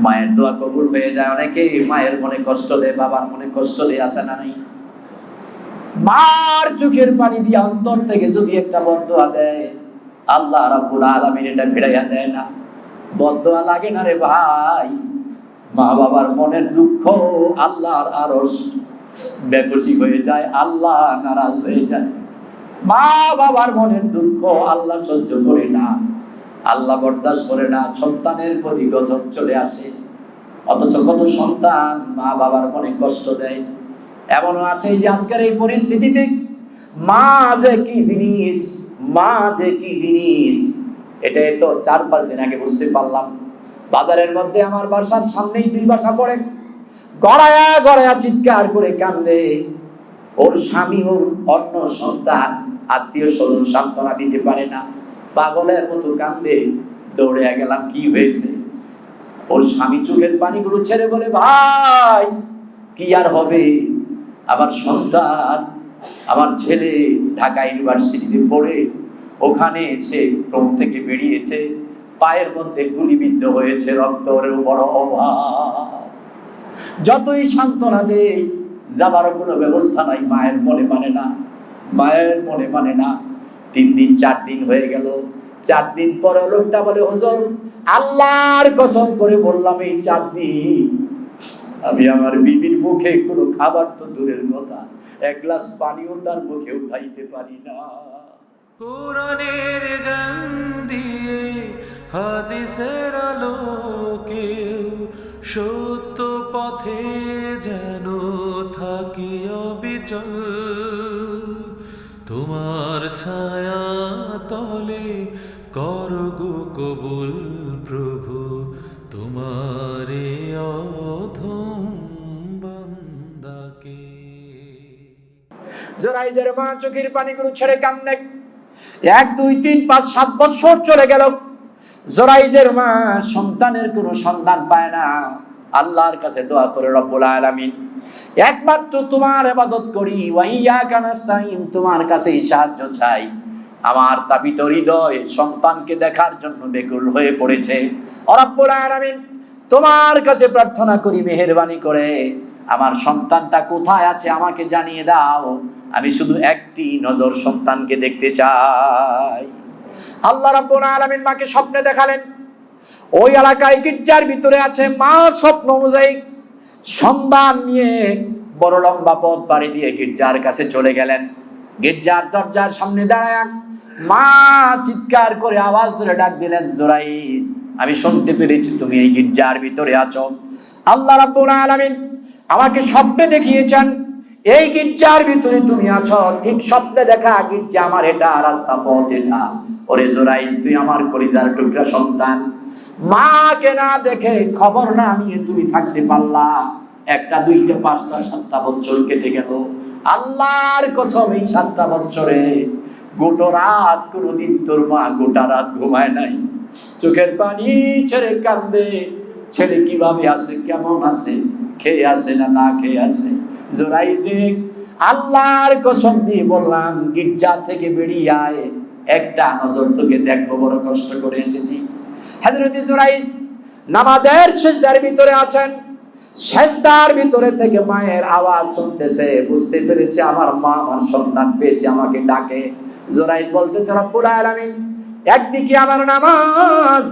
মায়ের দোয়া কবুল হয়ে যায়। অনেকে মায়ের মনে কষ্ট দেয়, বাবার মনে কষ্ট দেয়, আছে না নাই? মার চোখের পানি দিয়ে অন্তর থেকে যদি একটা বদদোয়া দেয়, আল্লাহ রাব্বুল আলামিন এটা ফিরাইয়া দেয় না। বদদোয়া লাগে না রে ভাই। মা বাবার মনের দুঃখ আল্লাহর আরশ বেকুচি হয়ে যায়, আল্লাহ নারাজ হয়ে যায়। মা বাবার মনের দুঃখ আল্লাহ সহ্য করে না, আল্লাহ বরদাস্ত করে না, সন্তানের প্রতি গজব চলে আসে। অথচ কত সন্তান মা বাবার মনে কষ্ট দেয়। এমনও আছে যে আজকের এই পরিস্থিতিতে মা যে কি জিনিস, মা যে কি জিনিস, এটাই তো 4-5 দিন আগে বুঝতে পারলাম। বাজারের মধ্যে আমার বাসার সামনেই 2 বাসা পড়ে, গড়ায়া গড়ায়া চিৎকার করে কান্দে। ওর স্বামী ওর অন্য সন্তান আত্মীয় স্বজন সান্ত্বনা দিতে পারে না, পাগলের মতো কান্দে। দৌড়ে গেলাম, কি হয়েছে? ওর স্বামী চোখের পানিগুলো ছেড়ে বলে, ভাই কি আর হবে, আমার সন্তান, আমার ছেলে ঢাকা ইউনিভার্সিটিতে পড়ে ওখানে সে ক্রম থেকে বেরিয়েছে, পায়ের মধ্যে গুলিবিদ্ধ হয়েছে, রক্তের বড় অভাব। যতই সান্ত্বনা দেই, যাবারও কোনো ব্যবস্থা নাই। মায়ের মনে মানে না, মায়ের মনে মানে না। 3 দিন 4 দিন হয়ে গেল। 4 দিন পরে লোকটা বলে, হুজুর আল্লাহর কসম করে বললাম, এই 4 দিন আমি আমার বিবির মুখে কোনো খাবার তো দূরের কথা, 1 গ্লাস পানিও তার মুখে উঠাইতে পারি না। কোরআনের গান দিয়ে হাদিসের আলোকে সত্য পথে যেন থাকি অবিচল, তোমার ছায়া তলে করগো কবুল প্রভু, তোমারে অধম বান্দাকে। জোরাইজের মা চোখের পানিগুলো ছেড়ে কান্দে। 1, 2, 3, 5, 7 বছর চলে গেল। জোরাইজের মা সন্তানের কোনো সন্ধান পায় না। আল্লাহর কাছে দোয়া করে, রব্বুল আলামিন একমাত্র তোমার ইবাদত করি, ওয়া ইয়াকা নাস্তাইন, তোমার কাছেই সাহায্য চাই। আমার তাপিত হৃদয় সন্তানকে দেখার জন্য বেকুল হয়ে পড়েছে। ও রব্বুল আলামিন তোমার কাছে প্রার্থনা করি, মেহেরবানি করে আমার সন্তানটা কোথায় আছে আমাকে জানিয়ে দাও। আমি শুধু একটি নজর সন্তানকে দেখতে চাই। আল্লাহ রাব্বুল আলামিন মাকে স্বপ্নে দেখালেন, ওই এলাকায় গির্জার ভিতরে আছে। মা স্বপ্ন অনুযায়ী সন্ধান নিয়ে বড় লম্বা পথ পাড়ি দিয়ে গির্জার কাছে চলে গেলেন। গির্জার দরজার সামনে দাঁড়ায় মা চিৎকার করে আওয়াজ ধরে ডাক দিলেন, জোরাইজ, আমি শুনতে পেরেছি তুমি এই গির্জার ভিতরে আছো। আল্লাহ রাব্বুল আলামিন আমাকে স্বপ্নে দেখিয়েছেন এই গির্জার ভিতরে তুমি আছো। ঠিক স্বপ্নে দেখা গির্জা আমার, এটা রাস্তা পথ এটা। ওরে জোরাইজ, তুই আমার কলিজার টুকরা সন্তান। মাকে না দেখে খবর না নিয়ে তুমি থাকতে পারলা? 1টা 2টা 5টা 7টা বছর কেটে গেল। আল্লাহর কসম, এই 7টা বছরে গোটা রাত কোনোদিন তোর মা গোটা রাত ঘুমায় নাই, চোখের পানি ছেড়ে কান্দে। ছেলে কিভাবে আছে, কেমন আছে, খেয়ে আছে না না খেয়ে আছে? জোরাইজ, আল্লাহর কসম দিয়ে বললাম, গির্জা থেকে বেরিয়ে আয়, একটা নজর তোকে দেখবো, বড় কষ্ট করে এসেছি। হযরত জোরাইজ নামাজের সিজদার ভিতরে আছেন। সিজদার ভিতরে থেকে মায়ের আওয়াজ শুনতেছে, বুঝতে পেরেছে আমার মা আমার সন্তান পেয়েছে, আমাকে ডাকে। জোরাইজ বলতেছে, রব্বুল আলামিন একদিকে আমার নামাজ,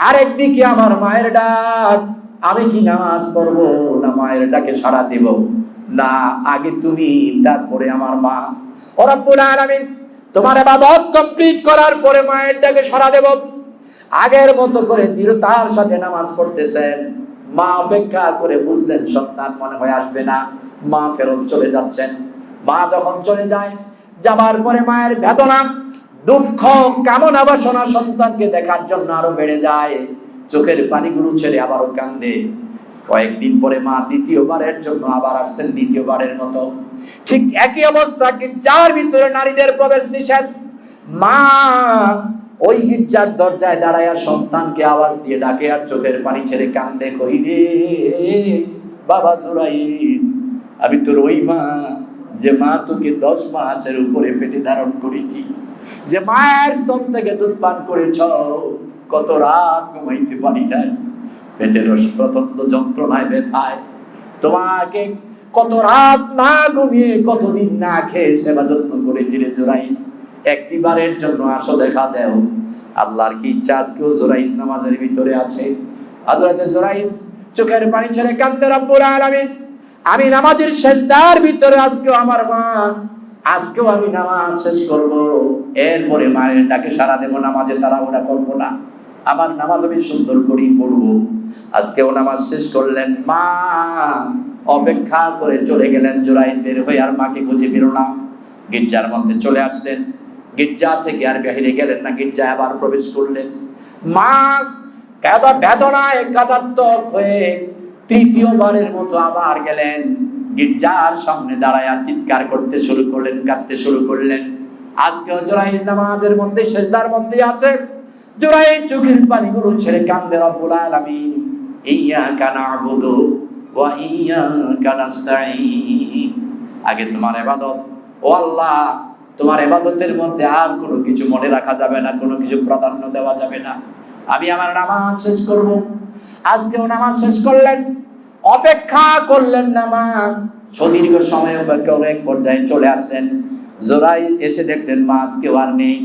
আরেকদিকে আমার মায়ের ডাক। আমি কি নামাজ পড়বো না মায়ের ডাকে সাড়া দেব? না, আগে তুমি, তারপরে আমার মা। ও রব্বুল আলামিন, তোমার ইবাদত কমপ্লিট করার পরে মায়ের ডাকে সাড়া দেব। আগের মতো করে দৃঢ়তার সাথে নামাজ পড়তেছেন। মা অপেক্ষা করে বুঝলেন সন্তান মনে হয় আসবে না, মা ফেরত চলে যাচ্ছেন। মা যখন চলে যায়, যাবার পরে মায়ের বেদনা, দুঃখ, কামনা বাসনা সন্তানকে দেখার জন্য আরো বেড়ে যায়। চোখের পানিগুলো ছেড়ে আবারও কান্দে। কয়েকদিন পরে মা দ্বিতীয়বারের জন্য আবার আসতেন, দ্বিতীয়বারের মতো। ঠিক একই অবস্থা, গির্জার ভিতরে নারীদের প্রবেশ নিষেধ। মা ওই গির্জার দরজায় দাঁড়ায়া সন্তানকে আওয়াজ দিয়ে ডাকে আর চোখের পানি ছেড়ে কান্দে, কই রে বাবা জোরাইজ, আমি তোর ওই মা, যে মা তোকে 10 মাসের উপরে পেটে ধারণ করেছি, যে মায়ের স্তন থেকে দুধ পান করেছ, কত রাত ঘুমাইতে পারি নাই, পেটের প্রচন্ড যন্ত্রণায় ব্যথায় তোমাকে কত রাত না ঘুমিয়ে কতদিন না খেয়ে সেবা যত্ন করেছিলে জুরাইজ, একটি বারের জন্য আসো দেখা দেও। আল্লাহর কি ইচ্ছা আজকেও জুরাইজ নামাজের ভিতরে আছে। হযরত জুরাইজ চোখের পানি ছেড়ে কান্দে, রব্বুল আলামিন আমি নামাজের সেজদার ভিতরে আজকেও আমার মা, আজকেও আমি নামাজ শেষ করব, এরপরে মায়ের ডাকে সাড়া দেব, নামাজে তাড়াহুড়া করব না, আমার নামাজ আমি সুন্দর করেই পড়বো। আজকেও নামাজ শেষ করলেন, মা অপেক্ষা করে চলে গেলেন। জুরাইজ বের হয়ে আর মাকে খুঁজে পেল না, গির্জার মধ্যে চলে আসলেন। গির্জা থেকে আর বাহিরে গেলেন না, গির্জায় আবার প্রবেশ করলেন। মা বেদনায় কাতরাত্মক হয়ে তৃতীয়বারের মতো আবার গেলেন, গির্জার সামনে দাঁড়ায়া চিৎকার করতে শুরু করলেন, কাঁদতে শুরু করলেন। আজকেও জুরাইজ নামাজের মধ্যে সেজদার মধ্যে আছে। জুরাইজ চোখের পানিগুলো ছেড়ে কান্দে, রব্বুল আলামিন ইয়্যাকা না'বুদু ওয়া ইয়্যাকা নাস্তাঈন। আগে তোমার ইবাদত, ও আল্লাহ তোমার ইবাদতের মধ্যে আর কোনো কিছু মনে রাখা যাবে না, কোনো কিছু প্রাধান্য দেওয়া যাবে না। আমি আমার নামাজ শেষ করব। আজকেও নামাজ শেষ করলেন, অপেক্ষা করলেন না মা, সুদীর্ঘ সময় অপেক্ষা করে এক পর্যায়ে চলে আসলেন। জুরাইজ এসে দেখলেন মা আজকেও আর নেই।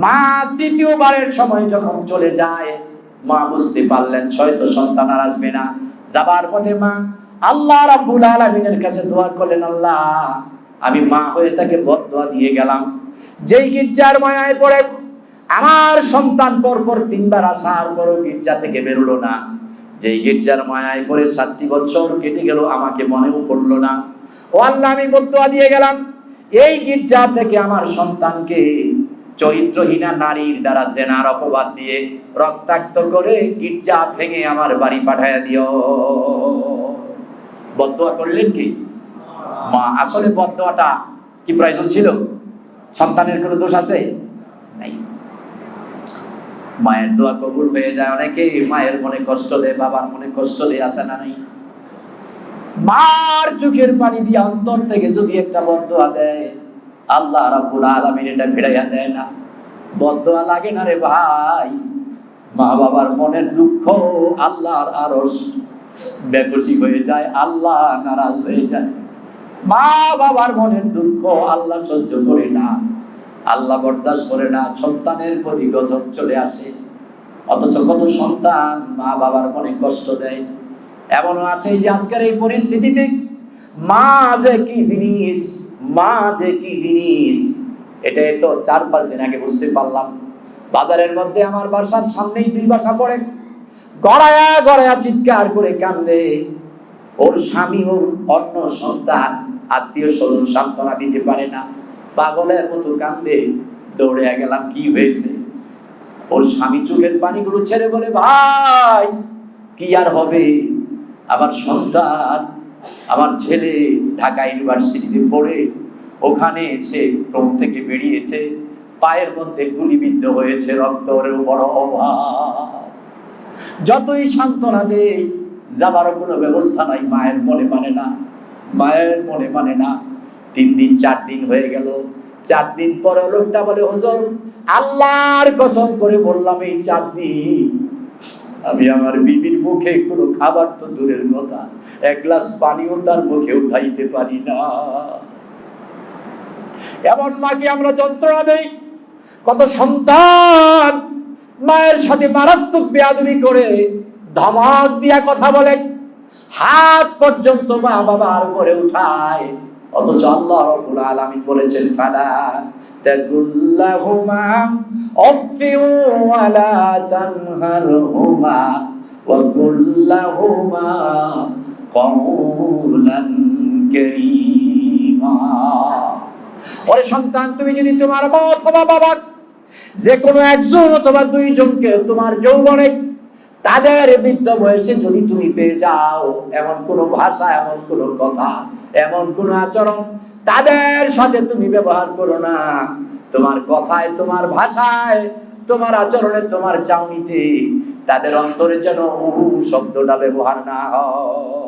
মা তৃতীয়বারের সময় যখন চলে যায়, মা বুঝতে পারলেন হয়তো সন্তান আর আসবে না। যাবার পথে মা আল্লাহ রাব্বুল আলামিনের কাছে দোয়া করলেন, আল্লাহ আমি মা হয়ে তাকে বদদোয়া দিয়ে গেলাম, যেই গির্জার মায়ায় পড়ে আমার সন্তান পরপর 3 বার আসার পরও গির্জা থেকে বেরোলো না, যেই গির্জার মায়ায় পড়ে 7টি বছর কেটে গেল আমাকে মনেও পড়লো না, ও আল্লাহ আমি বদদোয়া দিয়ে গেলাম এই গির্জা থেকে আমার সন্তানকে চরিত্রহীনা নারীর দ্বারা জেনার অপবাদ দিয়ে রক্তাক্ত করে গির্জা ভেঙে আমার বাড়ি পাঠায়া দিও। বদদোয়া করলেন কি মা? আসলে বদদোয়াটা কি প্রয়োজন ছিল? সন্তানের কোনো দোষ আছে? নাই। মায়ের দোয়া কবুল হয়ে যায়। অনেকে মায়ের মনে কষ্ট দেয়, বাবার মনে কষ্ট দেয়, আছে না নাই? মার চোখের পানি দিয়ে অন্তর থেকে যদি একটা বদদোয়া দেয়, আল্লাহ রাব্বুল আলামিন এটা ফিরাইয়া দেয় না। বদদোয়া লাগে না রে ভাই। মা বাবার মনের দুঃখ আল্লাহর আরশ বেকুশি হয়ে যায়, আল্লাহ নারাজ হয়ে যায়। মা বাবার মনের দুঃখ আল্লাহ সহ্য করে না, আল্লাহ বরদাস্ত করে না, সন্তানের প্রতি গজব চলে আসে। অথচ কত সন্তান মা বাবার মনে কষ্ট দেয়। এমনও আছে যে আজকের এই পরিস্থিতিতে মা যে কি জিনিস, মা যে কি জিনিস এটাই তো 4-5 দিন আগে বুঝতে পারলাম। বাজারের মধ্যে আমার বাসার সামনেই 2 বাসা পড়ে, গড়ায়া গড়ায়া চিৎকার করে কান্দে। ওর স্বামী ওর অন্য সন্তান আত্মীয় স্বজন সান্ত্বনা দিতে পারে না, পাগলের মতো কান্দে। দৌড়ে গেলাম, কি হয়েছে? ওর স্বামী চোখের পানিগুলো ছেড়ে বলে, ভাই কি আর হবে, আমার সন্তান, আমার ছেলে ঢাকা ইউনিভার্সিটিতে পড়ে ওখানে সে ক্রম থেকে বেরিয়েছে, পায়ের মধ্যে গুলিবিদ্ধ হয়েছে, রক্তের বড় অভাব। যতই সান্ত্বনা দেই যাবারও কোনো ব্যবস্থা নাই। মায়ের মনে মানে না, মায়ের মনে মানে না। 3 দিন 4 দিন হয়ে গেল। 4 দিন পরে লোকটা বলে, হুজুর আল্লাহর কসম করে বললাম এই 4 দিন আমি আমার বিবির মুখে কোনো খাবার তো দূরের কথা, 1 গ্লাস পানিও তার মুখে উঠাইতে পারি না। এমন মাকে আমরা যন্ত্রণা দেই। কত সন্তান মায়ের সাথে মারাত্মক বেয়াদবি করে ধমক দিয়া কথা বলে, হাত পর্যন্ত মা বাবার উপরে উঠায়। অথচ আল্লাহ রাব্বুল আলামিন বলেছেন, ফালা তাকুল্লাহুমা উফফিন ওয়ালা তানহারহুমা ওয়া কুল্লাহুমা কওলান কারীমা। ওরে সন্তান, তুমি যদি তোমার মা অথবা বাবা যে কোনো একজন অথবা 2 জনকে তোমার যৌবনে তাদের বৃদ্ধ বয়সে যদি তুমি পেয়ে যাও, এমন কোন ভাষা, এমন কোন কথা, এমন কোন আচরণ তাদের সাথে তুমি ব্যবহার করো না। তোমার কথায়, তোমার ভাষায়, তোমার আচরণে, তোমার চাউনিতে তাদের অন্তরে যেন উহু শব্দটা ব্যবহার না হয়।